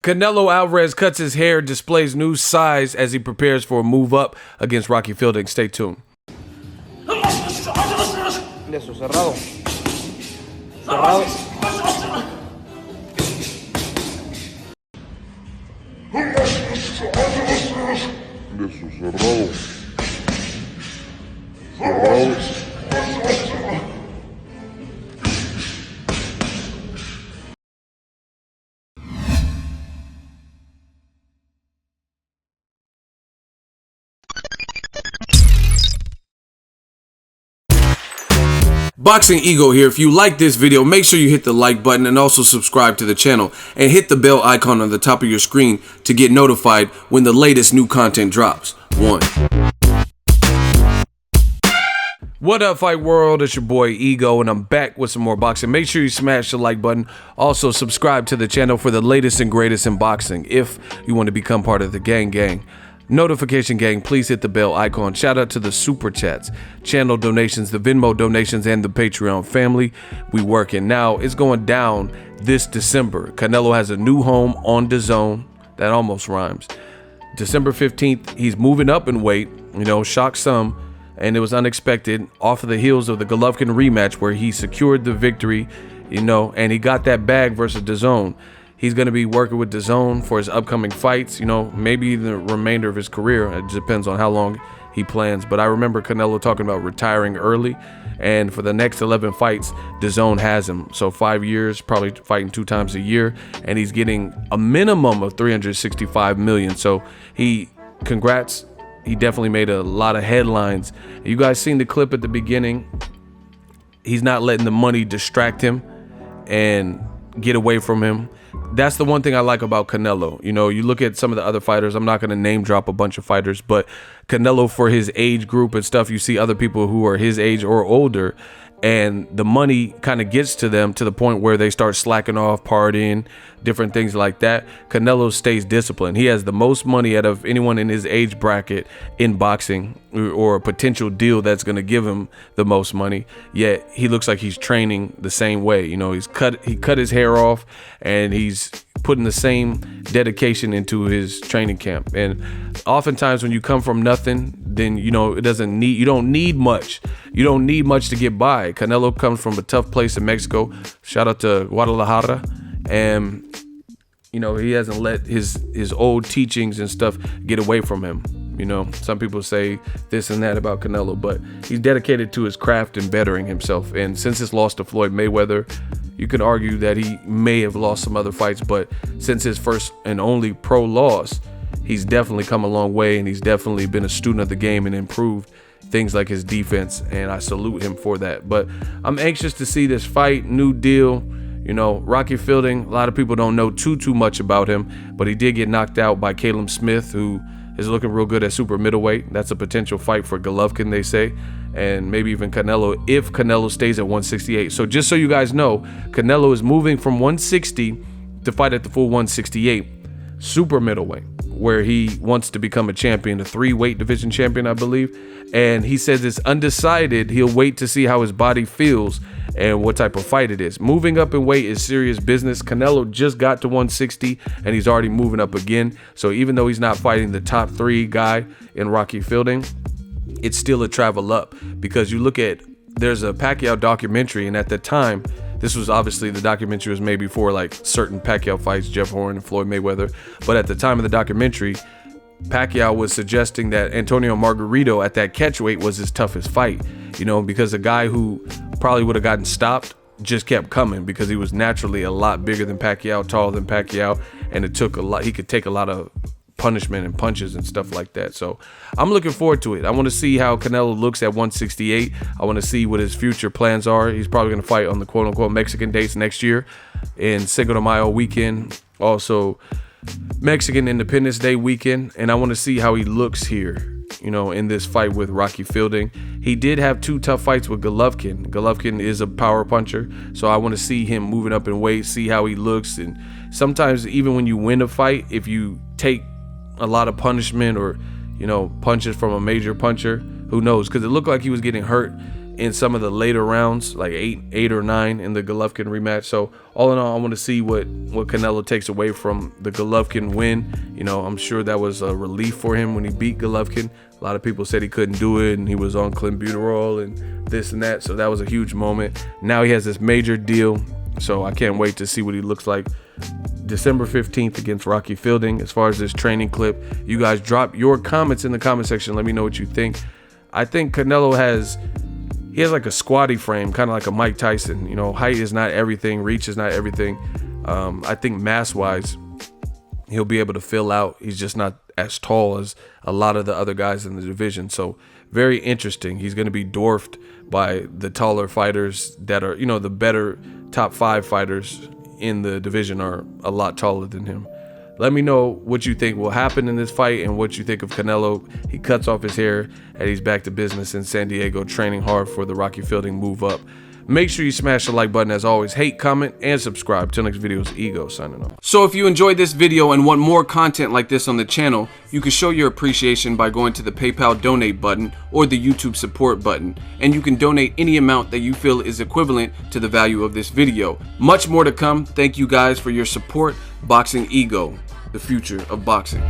Canelo Alvarez cuts his hair, displays new size as he prepares for a move up against Rocky Fielding. Stay tuned. Eso, cerrado. Cerrado. Eso, cerrado. Cerrado. Boxingego here. If you like this video, make sure you hit the like button and also subscribe to the channel and hit the bell icon on the top of your screen to get notified when the latest new content drops. What up, fight world? It's your boy Ego, and I'm back with some more boxing. Make sure you smash the like button. Also subscribe to the channel for the latest and greatest in boxing if you want to become part of the gang. Notification gang, please hit the bell icon. Shout out to the super chats, channel donations, the Venmo donations, and the Patreon family. We working now. It's going down this December. Canelo has a new home on DAZN. That almost rhymes. December 15th, he's moving up in weight. Shocked some, and it was unexpected off of the heels of the Golovkin rematch where he secured the victory, and he got that bag versus DAZN. He's going to be working with DAZN for his upcoming fights, maybe the remainder of his career. It depends on how long he plans. But I remember Canelo talking about retiring early. And for the next 11 fights, DAZN has him. So 5 years, probably fighting 2 times a year. And he's getting a minimum of $365 million. So congrats. He definitely made a lot of headlines. You guys seen the clip at the beginning. He's not letting the money distract him and get away from him. That's the one thing I like about Canelo. You look at some of the other fighters. I'm not going to name drop a bunch of fighters, but Canelo, for his age group and stuff, you see other people who are his age or older, and the money kind of gets to them to the point where they start slacking off, partying, different things like that. Canelo stays disciplined. He has the most money out of anyone in his age bracket in boxing, or a potential deal that's going to give him the most money. Yet he looks like he's training the same way. He cut his hair off, and he's putting the same dedication into his training camp. And oftentimes when you come from nothing, then you don't need much. You don't need much to get by. Canelo comes from a tough place in Mexico. Shout out to Guadalajara. And he hasn't let his old teachings and stuff get away from him. Some people say this and that about Canelo, but he's dedicated to his craft and bettering himself. And since his loss to Floyd Mayweather, you could argue that he may have lost some other fights, but since his first and only pro loss, he's definitely come a long way, and he's definitely been a student of the game and improved things like his defense, and I salute him for that. But I'm anxious to see this fight, new deal. Rocky Fielding, a lot of people don't know too much about him, but he did get knocked out by Caleb Smith, who is looking real good at super-middleweight. That's a potential fight for Golovkin, they say, and maybe even Canelo if Canelo stays at 168. So just so you guys know, Canelo is moving from 160 to fight at the full 168 super-middleweight, where he wants to become a champion, a 3-weight division champion, I believe. And he says it's undecided. He'll wait to see how his body feels and what type of fight it is. Moving up in weight is serious business. Canelo just got to 160 and he's already moving up again. So even though he's not fighting the top 3 guy in Rocky Fielding, it's still a travel up, because you look at, there's a Pacquiao documentary, and at the time, this was obviously, the documentary was made before like certain Pacquiao fights, Jeff Horn and Floyd Mayweather. But at the time of the documentary, Pacquiao was suggesting that Antonio Margarito at that catchweight was his toughest fight, because a guy who probably would have gotten stopped just kept coming, because he was naturally a lot bigger than Pacquiao, taller than Pacquiao, and it took a lot. He could take a lot of punishment and punches and stuff like that. So I'm looking forward to it. I want to see how Canelo looks at 168. I want to see what his future plans are. He's probably going to fight on the quote-unquote Mexican dates next year in Cinco de Mayo weekend, also Mexican Independence Day weekend, and I want to see how he looks here, in this fight with Rocky Fielding. He did have 2 tough fights with Golovkin. Golovkin is a power puncher, so I want to see him moving up in weight, see how he looks. And sometimes even when you win a fight, if you take a lot of punishment or punches from a major puncher, who knows, because it looked like he was getting hurt in some of the later rounds, like 8 or 9 in the Golovkin rematch. So all in all, I want to see what Canelo takes away from the Golovkin win. You know, I'm sure that was a relief for him when he beat Golovkin. A lot of people said he couldn't do it and he was on clenbuterol and this and that. So that was a huge moment. Now he has this major deal. So I can't wait to see what he looks like December 15th against Rocky Fielding. As far as this training clip, you guys drop your comments in the comment section. Let me know what you think. I think Canelo has like a squatty frame, kind of like a Mike Tyson. You know, height is not everything, reach is not everything. I think mass-wise, he'll be able to fill out. He's just not as tall as a lot of the other guys in the division. So very interesting. He's going to be dwarfed by the taller fighters that are, you know, the better top 5 fighters in the division are a lot taller than him. Let me know what you think will happen in this fight and what you think of Canelo. He cuts off his hair and he's back to business in San Diego, training hard for the Rocky Fielding move up. Make sure you smash the like button as always. Hate, comment, and subscribe. Till next video, it's Ego signing off. So if you enjoyed this video and want more content like this on the channel, you can show your appreciation by going to the PayPal donate button or the YouTube support button. And you can donate any amount that you feel is equivalent to the value of this video. Much more to come. Thank you guys for your support. Boxingego, the future of boxing.